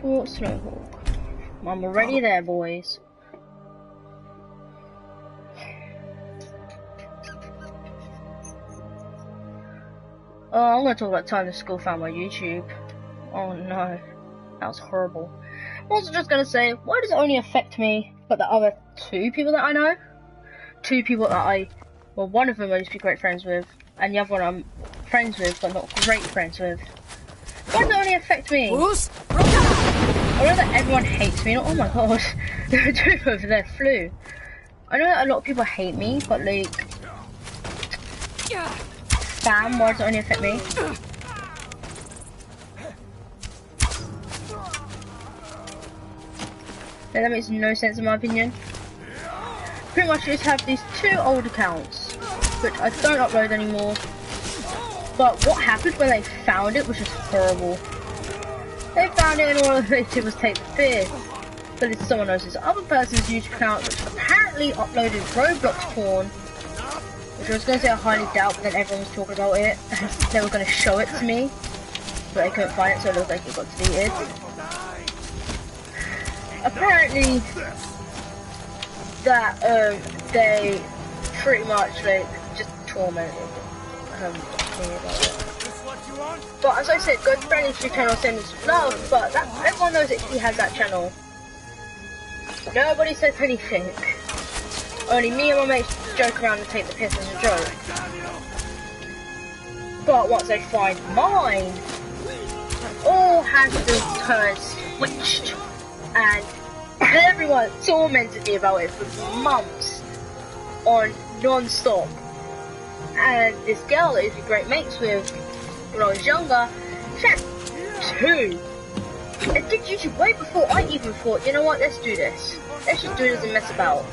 Fort Snowhawk. I'm already there, boys. Oh, I'm gonna talk about time the school found my YouTube. Oh no. That was horrible. I was just gonna say, why does it only affect me, but the other two people that I know? Two people that well, one of them I used to be great friends with, and the other one I'm friends with, but not great friends with. Why does it only affect me? I know that everyone hates me. Oh my god, the dude over there flew. I know that a lot of people hate me, but like, damn, why does it only affect me? No, that makes no sense in my opinion. Pretty much just have these two old accounts, which I don't upload anymore. But what happened when they found it was just horrible. They found it and all they did was take the piss. But it's someone else's other person's YouTube account, which apparently uploaded Roblox porn. Which I was going to say I highly doubt, but then everyone was talking about it. They were going to show it to me. but they couldn't find it, so it looked like it got deleted. Apparently, that they pretty much like just tormented me about it. But as I said, go to ChattingSh channel, send us love, but that, everyone knows that he has that channel. Nobody says anything. Only me and my mates joke around and take the piss as a joke. But once they find mine, all hands are turned switched, and everyone tormented me about it for months on non-stop. And this girl that is great mates with when I was younger, she had 2. And did YouTube way before I even thought, you know what, let's do this. Let's just do this and mess about.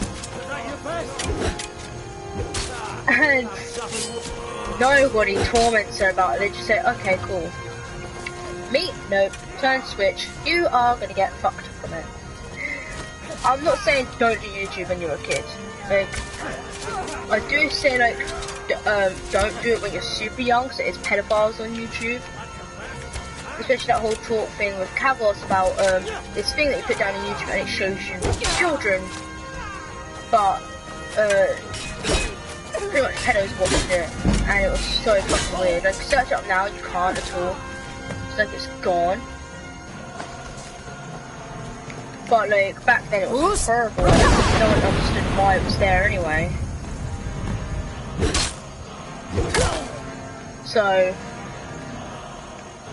And nobody torments her about it. They just say, okay, cool. Me? Nope. Turn switch. You are gonna get fucked from it. I'm not saying don't do YouTube when you're a kid. Like, I do say like, don't do it when you're super young, so it's pedophiles on YouTube. Especially that whole talk thing with Kavos about this thing that you put down on YouTube and it shows you children. But pretty much pedos watched it, and it was so fucking weird. Like, search it up now, you can't at all. It's like it's gone. But like back then it was horrible. No one understood why it was there anyway. So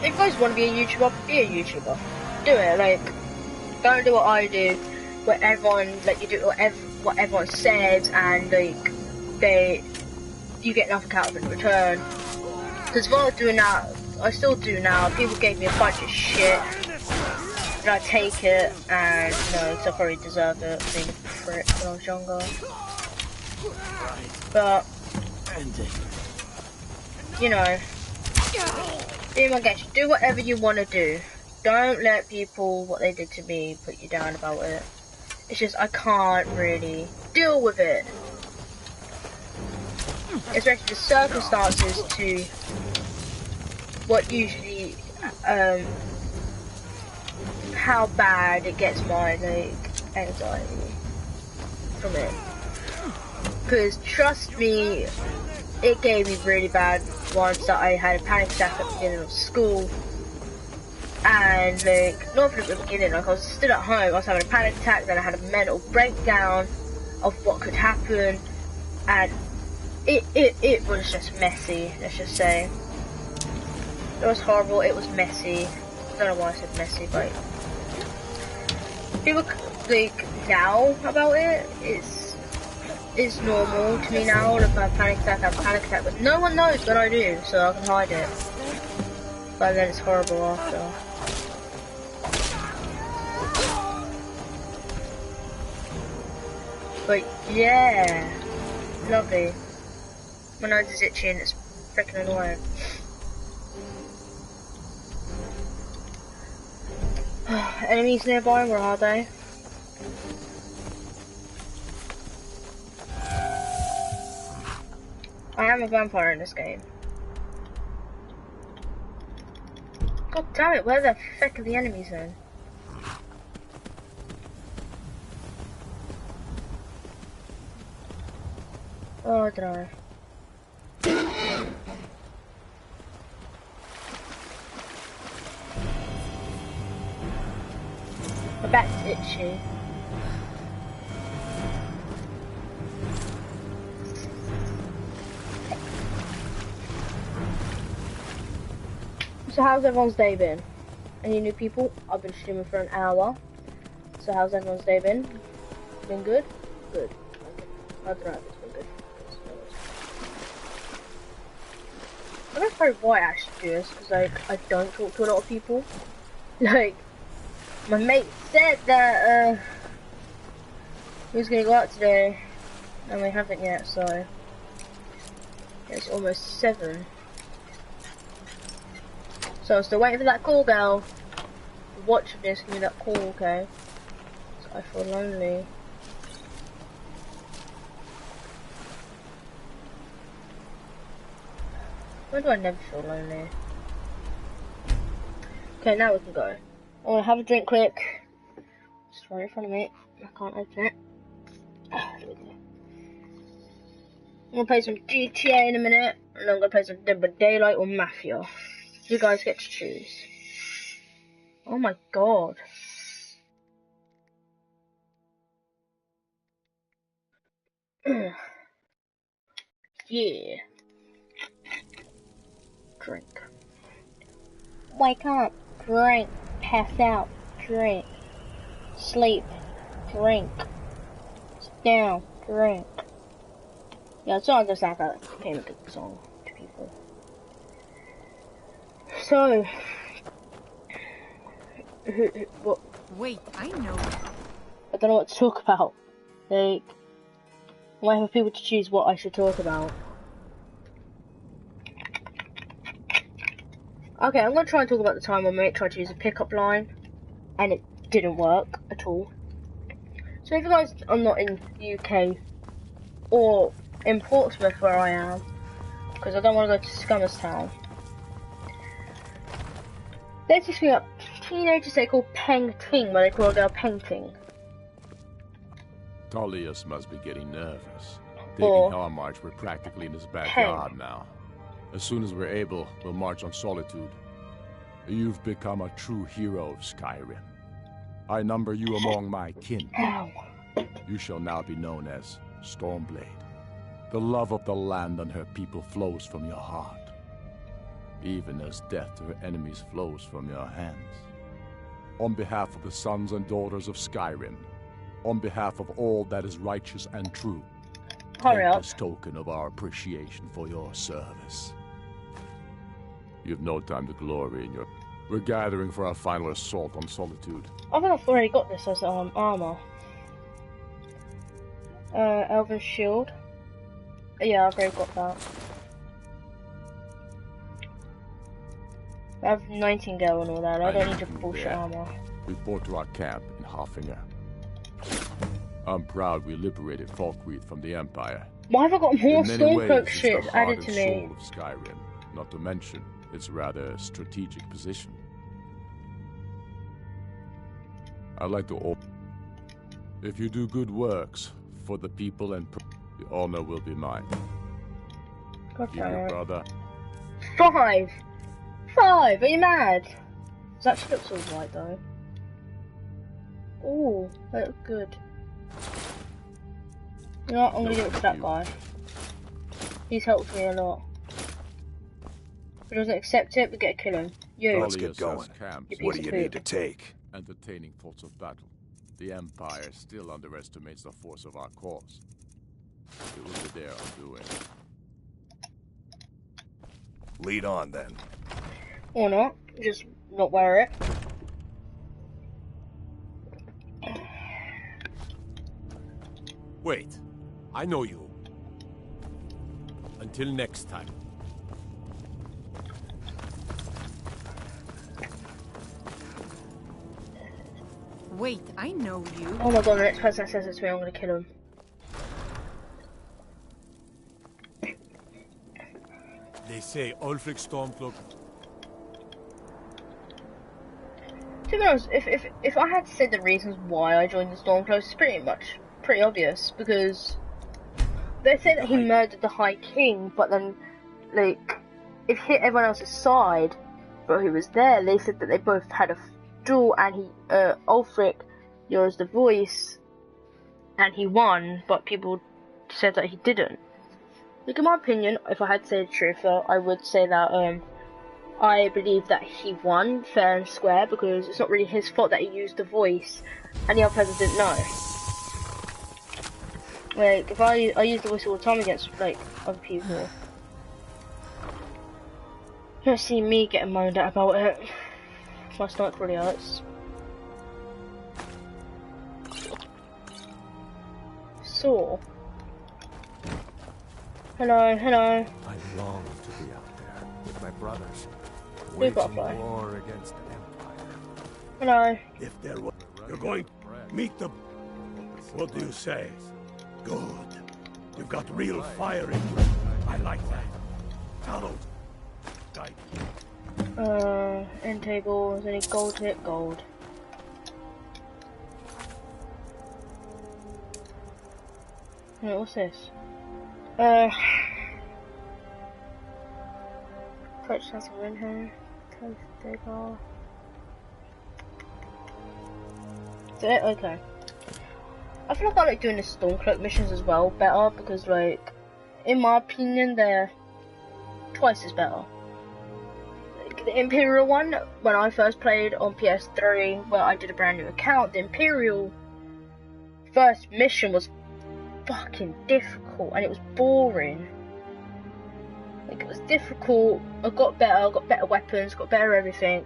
if you guys want to be a YouTuber, be a YouTuber. Do it. Like, don't do what I do, where everyone like you do what everyone says, and like you get nothing out of it in return. Because while doing that, I still do now. People gave me a bunch of shit, and I take it, and you know, because I probably deserved it, being a prick when I was younger. But you know, be my guest. Do whatever you want to do. Don't let people, what they did to me, put you down about it. It's just, I can't really deal with it. Especially the circumstances to what usually, how bad it gets my, like, anxiety from it. Because, trust me, it gave me really bad once that I had a panic attack at the beginning of school. And like, not from the beginning, like I was stood at home, I was having a panic attack, then I had a mental breakdown of what could happen, and it was just messy, let's just say. It was horrible, it was messy. I don't know why I said messy, but people like now about it, it's normal to me now. If I have a panic attack, but no one knows what I do, so I can hide it. But then it's horrible after. But yeah, lovely. My nose is itchy and it's freaking annoying. Enemies nearby, where are they? I am a vampire in this game. God damn it, where the fuck are the enemies then? Oh, I don't know. My back's itchy. So how's everyone's day been? Any new people? I've been streaming for an hour. So how's everyone's day been? Been good? Good. Okay. I don't know if it's been good. I don't know why I actually do this, because like, I don't talk to a lot of people. Like, my mate said that he was gonna go out today, and we haven't yet, so it's almost 7. So I'm still waiting for that call, girl. Watch this, give me that call, okay? So I feel lonely. Why do I never feel lonely? Okay, now we can go. I want to have a drink quick. Just right in front of me. I can't open it. There we go. I'm gonna play some GTA in a minute, and I'm gonna play some Dead by Daylight or Mafia. You guys get to choose. Oh my god. Yeah. Drink. Wake up. Drink. Pass out. Drink. Sleep. Drink. Sit down. Drink. Yeah, it's not just like that became a good song to people. So, what? Wait, I know. I don't know what to talk about. Like, I might have people to choose what I should talk about. Okay, I'm gonna try and talk about the time my mate tried to use a pickup line, and it didn't work at all. So if you guys are not in the UK or in Portsmouth where I am, because I don't want to go to Scummer's Town, there's this thing that teenagers they call Peng Ting, where they call a girl Peng Ting. Tullius must be getting nervous. Or Taking our march, we're practically in his backyard now. As soon as we're able, we'll march on Solitude. You've become a true hero of Skyrim. I number you among my kin. Ow. You shall now be known as Stormblade. The love of the land and her people flows from your heart, even as death to her enemies flows from your hands. On behalf of the sons and daughters of Skyrim, on behalf of all that is righteous and true, hurry up. this token of our appreciation for your service. You've no time to glory in your... We're gathering for our final assault on Solitude. I think I've already got this as armor. Elven shield. Yeah, I've already got that. I have Nightingale and all that. I don't need your bullshit armor. Report to our camp in Haffinger. I'm proud we liberated Falkreath from the Empire. Why have I got more Stormcloak shit shit added to me? Soul of Skyrim, not to mention its rather strategic position. I'd like to open. If you do good works for the people and the honor will be mine. God Give your brother. 5! 5! Are you mad? This actually looks alright though. Ooh, that looks good. You know what, I'm gonna give it to that guy. He's helped me a lot. If he doesn't accept it, we get to kill him. You. Let's get going. What do you need to take? Entertaining thoughts of battle. The Empire still underestimates the force of our cause. It will be their undoing. Lead on then. Or not. Just not wear it. Wait. I know you. Until next time. Wait, I know you. Oh my god, the next person that says it to me, I'm gonna kill him. They say Ulfric Stormcloak. To be honest, if I had to say the reasons why I joined the Stormcloak, it's pretty obvious, because they say that he murdered the High King, but then, like, if he hit everyone else's side, but who was there, they said that they both had a duel, and Ulfric used the voice, and he won, but people said that he didn't. Like, in my opinion, if I had to say the truth, I would say that, I believe that he won fair and square, because it's not really his fault that he used the voice, and the other person didn't know. Like, if I use the voice all the time against, like, other people, you don't see me getting moaned at about it. My stomach really hurts. Saw. Hello, hello. I long to be out there with my brothers, waging war against the Empire. Hello. If there were, you're going to meet them. What do you say? Good. You've got real fire in you. I like that. Donald. Right. End table, is any gold hit? Gold. Wait, what's this? Approach something in here. Toast table. Is that it? Okay. I feel like I like doing the Stormcloak missions as well better because, like, in my opinion, they're twice as better. Like, the Imperial one, when I first played on PS3, where I did a brand new account, the Imperial first mission was fucking difficult and it was boring. Like, it was difficult. I got better weapons, got better everything.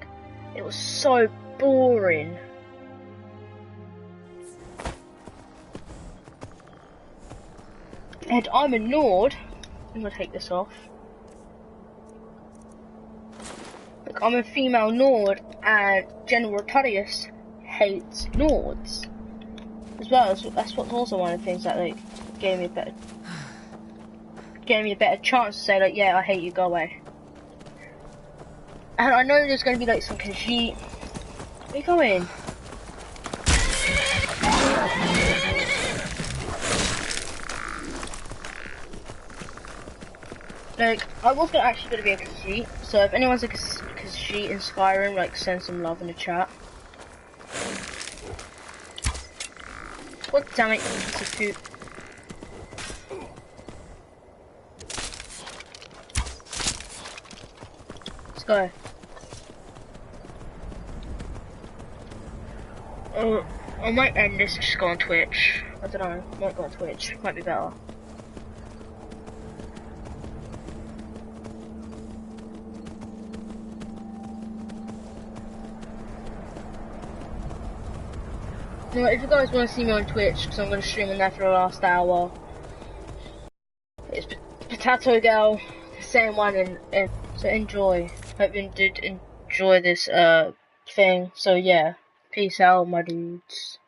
It was so boring. And I'm a Nord. I'm gonna take this off. Look, I'm a female Nord, and General Rotarius hates Nords as well. That's what's also one of the things that like gave me a better chance to say like, yeah, I hate you, go away. And I know there's gonna be like some Khajiit. Where are you going? Like, I was actually gonna be a Khajiit, so if anyone's a Khajiit in Skyrim, like, send some love in the chat. God damn it, you piece of poop. Let's go. I might end this and just go on Twitch. I don't know, I might go on Twitch, might be better. You know, if you guys want to see me on Twitch, because I'm going to stream on there for the last hour, it's Potato Girl, the same one, and so enjoy. Hope you did enjoy this thing. So yeah, peace out, my dudes.